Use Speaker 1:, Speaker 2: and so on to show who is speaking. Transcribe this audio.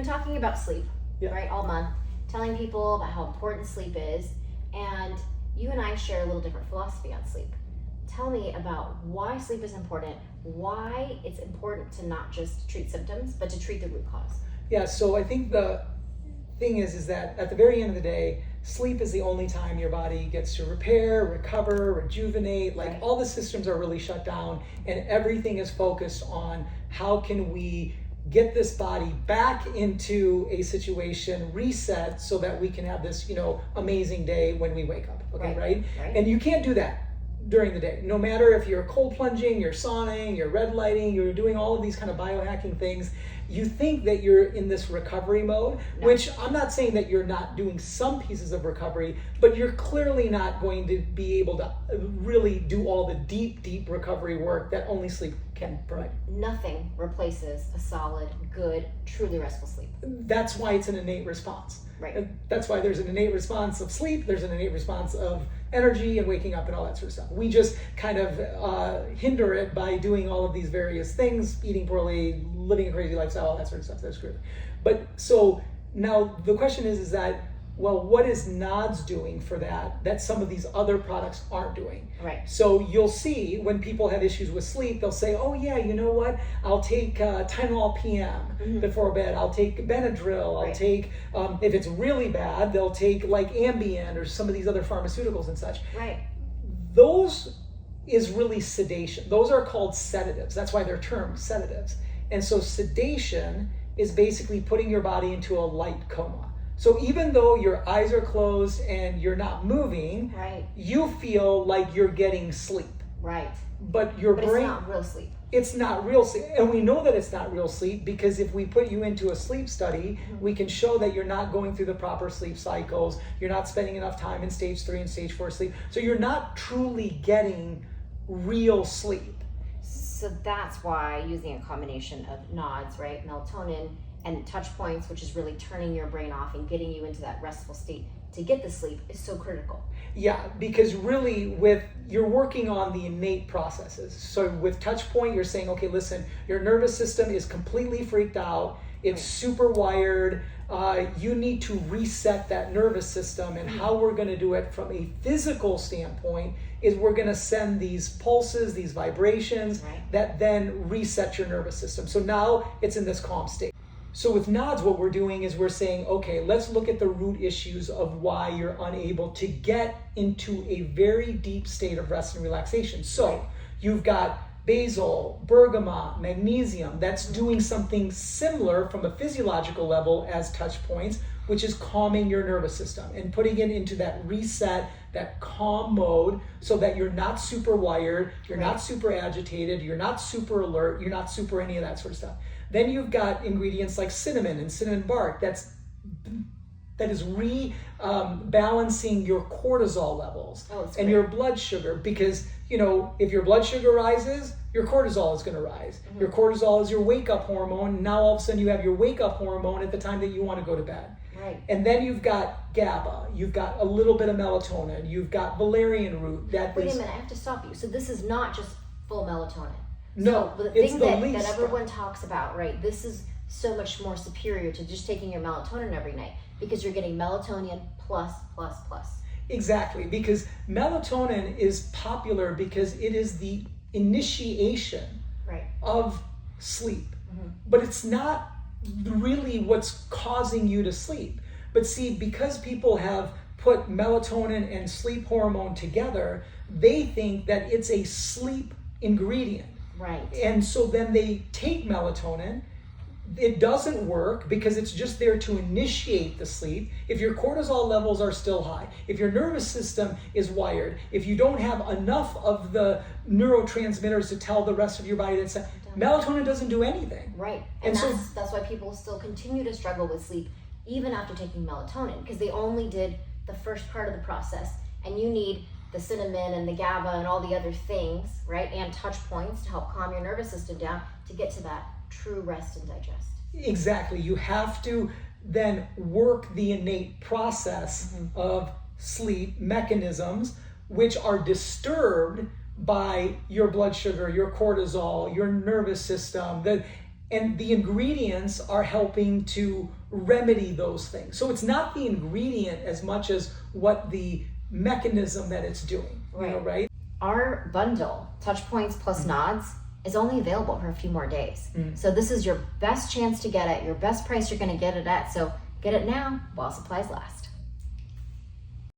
Speaker 1: talking about sleep,
Speaker 2: Yeah.
Speaker 1: right, all month, telling people about how important sleep is, and you and I share a little different philosophy on sleep. Tell me about why sleep is important, why it's important to not just treat symptoms, but to treat the root cause.
Speaker 2: Yeah, so I think the thing is that at the very end of the day, sleep is the only time your body gets to repair, recover, rejuvenate. Like,
Speaker 1: Right.
Speaker 2: all the systems are really shut down, and everything is focused on how can we get this body back into a situation, reset, so that we can have this, amazing day when we wake up. Okay, right?
Speaker 1: Right.
Speaker 2: And you can't do that during the day. No matter if you're cold plunging, you're sauning, you're red lighting, you're doing all of these kind of biohacking things, you think that you're in this recovery mode,
Speaker 1: No.
Speaker 2: which I'm not saying that you're not doing some pieces of recovery, but you're clearly not going to be able to really do all the deep recovery work that only sleep can provide.
Speaker 1: Nothing replaces a solid, good, truly restful sleep.
Speaker 2: That's why it's an innate response.
Speaker 1: Right.
Speaker 2: That's why there's an innate response of sleep, there's an innate response of energy and waking up and all that sort of stuff. We just kind of hinder it by doing all of these various things, eating poorly, living a crazy lifestyle, all that sort of stuff. That's great. But so now the question is that, well, what is NODZZZ doing for that some of these other products aren't doing?
Speaker 1: Right.
Speaker 2: So you'll see when people have issues with sleep, they'll say, oh yeah, you know what? I'll take Tylenol PM before bed. I'll take Benadryl. I'll
Speaker 1: Right.
Speaker 2: take, if it's really bad, they'll take like Ambien or some of these other pharmaceuticals and such.
Speaker 1: Right.
Speaker 2: Those is really sedation. Those are called sedatives. That's why they're termed sedatives. And so sedation is basically putting your body into a light coma. So even though your eyes are closed and you're not moving,
Speaker 1: Right.
Speaker 2: you feel like you're getting sleep.
Speaker 1: Right.
Speaker 2: But your
Speaker 1: But
Speaker 2: brain,
Speaker 1: it's not real sleep.
Speaker 2: it's not real sleep. And we know that it's not real sleep because if we put you into a sleep study, we can show that you're not going through the proper sleep cycles. You're not spending enough time in stage 3 and stage 4 sleep. So you're not truly getting real sleep.
Speaker 1: So that's why using a combination of NODZZZ, right, melatonin, and TouchPoints, which is really turning your brain off and getting you into that restful state to get the sleep, is so critical.
Speaker 2: Yeah, because really you're working on the innate processes. So with TouchPoint, you're saying, okay, listen, your nervous system is completely freaked out. It's super wired. You need to reset that nervous system, and how we're going to do it from a physical standpoint is we're going to send these pulses, these vibrations that then reset your nervous system. So now it's in this calm state. So with NODZZZ, what we're doing is we're saying, okay, let's look at the root issues of why you're unable to get into a very deep state of rest and relaxation. So you've got basil, bergamot, magnesium, that's doing something similar from a physiological level as TouchPoints, which is calming your nervous system and putting it into that reset, that calm mode, so that you're not super wired, you're not super agitated, you're not super alert, you're not super any of that sort of stuff. Then you've got ingredients like cinnamon and cinnamon bark that is rebalancing your cortisol levels and your blood sugar, because if your blood sugar rises, your cortisol is going to rise. Your cortisol is your wake up hormone. Now all of a sudden you have your wake up hormone at the time that you want to go to bed.
Speaker 1: Right.
Speaker 2: And then you've got GABA, you've got a little bit of melatonin, you've got valerian root.
Speaker 1: Wait a minute, I have to stop you. So this is not just full melatonin.
Speaker 2: No,
Speaker 1: so the
Speaker 2: it's
Speaker 1: thing
Speaker 2: the
Speaker 1: that
Speaker 2: least
Speaker 1: everyone talks about, right? This is so much more superior to just taking your melatonin every night, because you're getting melatonin plus.
Speaker 2: Exactly, because melatonin is popular because it is the initiation of sleep. But it's not really what's causing you to sleep. But see, because people have put melatonin and sleep hormone together, they think that it's a sleep ingredient.
Speaker 1: Right.
Speaker 2: And so then they take melatonin. It doesn't work because it's just there to initiate the sleep. If your cortisol levels are still high, if your nervous system is wired, if you don't have enough of the neurotransmitters to tell the rest of your body that melatonin doesn't do anything.
Speaker 1: Right. And that's why people still continue to struggle with sleep even after taking melatonin, because they only did the first part of the process, and you need the cinnamon and the GABA and all the other things, right? And TouchPoints to help calm your nervous system down to get to that true rest and digest.
Speaker 2: Exactly. You have to then work the innate process of sleep mechanisms, which are disturbed by your blood sugar, your cortisol, your nervous system. and the ingredients are helping to remedy those things. So it's not the ingredient as much as what the mechanism that it's doing, you know, right?
Speaker 1: Our bundle, TouchPoints plus NODZZZ, is only available for a few more days. So this is your best chance to get it, your best price you're going to get it at. So get it now while supplies last.